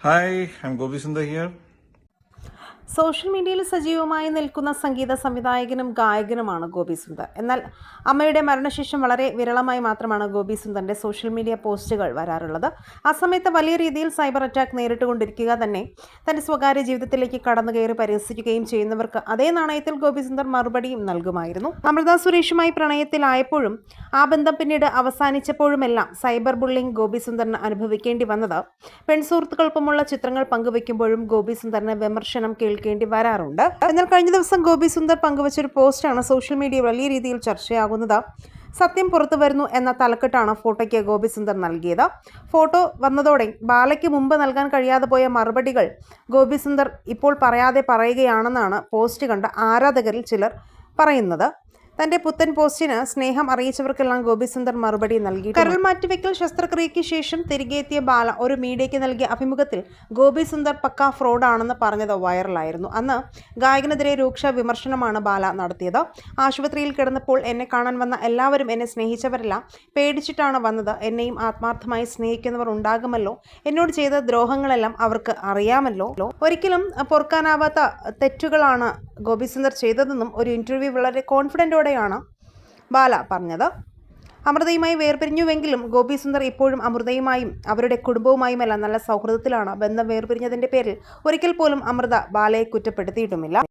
Hi, I'm Gopi Sundar here. Social മീഡിയയിൽ സജീവമായി നിൽക്കുന്ന സംഗീത സംവിധായകനും ഗായകനുമാണ് ഗോപി സുന്ദർ. എന്നാൽ അമ്മയുടെ മരണശേഷം വളരെ വിരളമായി മാത്രമാണ് ഗോപി സുന്ദറിന്റെ സോഷ്യൽ മീഡിയ പോസ്റ്റുകൾ വരാറുള്ളത്. ആ സമയത്ത് വലിയ രീതിയിൽ സൈബർ അറ്റാക്ക് നേരിട്ടുകൊണ്ടിരിക്കുക തന്നെ തന്റെ സ്വകാര്യ ജീവിതത്തിലേക്ക് കടന്നു കയറി പരിഹസിക്കുകയും ചെയ്യുന്നവർക്ക് അതേ നാണയത്തിൽ ഗോപി സുന്ദർ മറുപടിയും നൽകുമായിരുന്നു. അമൃത സുരേഷുമായി പ്രണയത്തിലായപ്പോഴും ആ ബന്ധം പിന്നീട് അവസാനിച്ചപ്പോഴുമെല്ലാം സൈബർ ബുള്ളിംഗ് ഗോപി സുന്ദറിന് അനുഭവിക്കേണ്ടി വന്നത് പെൺസുഹൃത്തുക്കൾക്കൊപ്പമുള്ള ചിത്രങ്ങൾ പങ്കുവയ്ക്കുമ്പോഴും ഗോപി സുന്ദറിന് വിമർശനം കേൾക്കേണ്ടി വരാറുണ്ട്. എന്നാൽ കഴിഞ്ഞ ദിവസം ഗോപി സുന്ദർ പങ്കുവച്ചൊരു പോസ്റ്റാണ് സോഷ്യൽ മീഡിയ വലിയ രീതിയിൽ ചർച്ചയാകുന്നത്. സത്യം പുറത്തു വരുന്നു എന്ന തലക്കെട്ടാണ് ഫോട്ടോയ്ക്ക് ഗോപി സുന്ദർ നൽകിയത്. ഫോട്ടോ വന്നതോടെ ബാലയ്ക്ക് മുമ്പ് നൽകാൻ കഴിയാതെ പോയ മറുപടികൾ ഗോപി സുന്ദർ ഇപ്പോൾ പറയാതെ പറയുകയാണെന്നാണ് പോസ്റ്റ് കണ്ട ആരാധകരിൽ ചിലർ പറയുന്നത്. തന്റെ പുത്തൻ പോസ്റ്റിന് സ്നേഹം അറിയിച്ചവർക്കെല്ലാം ഗോപി സുന്ദർ മറുപടി നൽകി. കരൾ മാറ്റിവെക്കൽ ശസ്ത്രക്രിയയ്ക്ക് ശേഷം തിരികെ എത്തിയ ബാല ഒരു മീഡിയയ്ക്ക് നൽകിയ അഭിമുഖത്തിൽ ഗോപി സുന്ദർ പക്കാ ഫ്രോഡാണെന്ന് പറഞ്ഞത് വൈറലായിരുന്നു. അന്ന് ഗായകനെതിരെ രൂക്ഷ വിമർശനമാണ് ബാല നടത്തിയത്. ആശുപത്രിയിൽ കിടന്നപ്പോൾ എന്നെ കാണാൻ വന്ന എല്ലാവരും എന്നെ സ്നേഹിച്ചവരല്ല, പേടിച്ചിട്ടാണ് വന്നത്. എന്നെയും ആത്മാർത്ഥമായി സ്നേഹിക്കുന്നവർ ഉണ്ടാകുമല്ലോ. എന്നോട് ചെയ്ത ദ്രോഹങ്ങളെല്ലാം അവർക്ക് അറിയാമല്ലോ. ഒരിക്കലും പൊറുക്കാനാവാത്ത തെറ്റുകളാണ് ഗോപി സുന്ദർ ചെയ്തതെന്നും ഒരു ഇന്റർവ്യൂ വളരെ കോൺഫിഡൻറ്റോടെയാണ് ബാല പറഞ്ഞത്. അമൃതയുമായി വേർപിരിഞ്ഞുവെങ്കിലും ഗോപി സുന്ദർ ഇപ്പോഴും അമൃതയുമായും അവരുടെ കുടുംബവുമായുമെല്ലാം നല്ല സൗഹൃദത്തിലാണ്. ബന്ധം വേർപിരിഞ്ഞതിൻ്റെ പേരിൽ ഒരിക്കൽ പോലും അമൃത ബാലയെ കുറ്റപ്പെടുത്തിയിട്ടുമില്ല.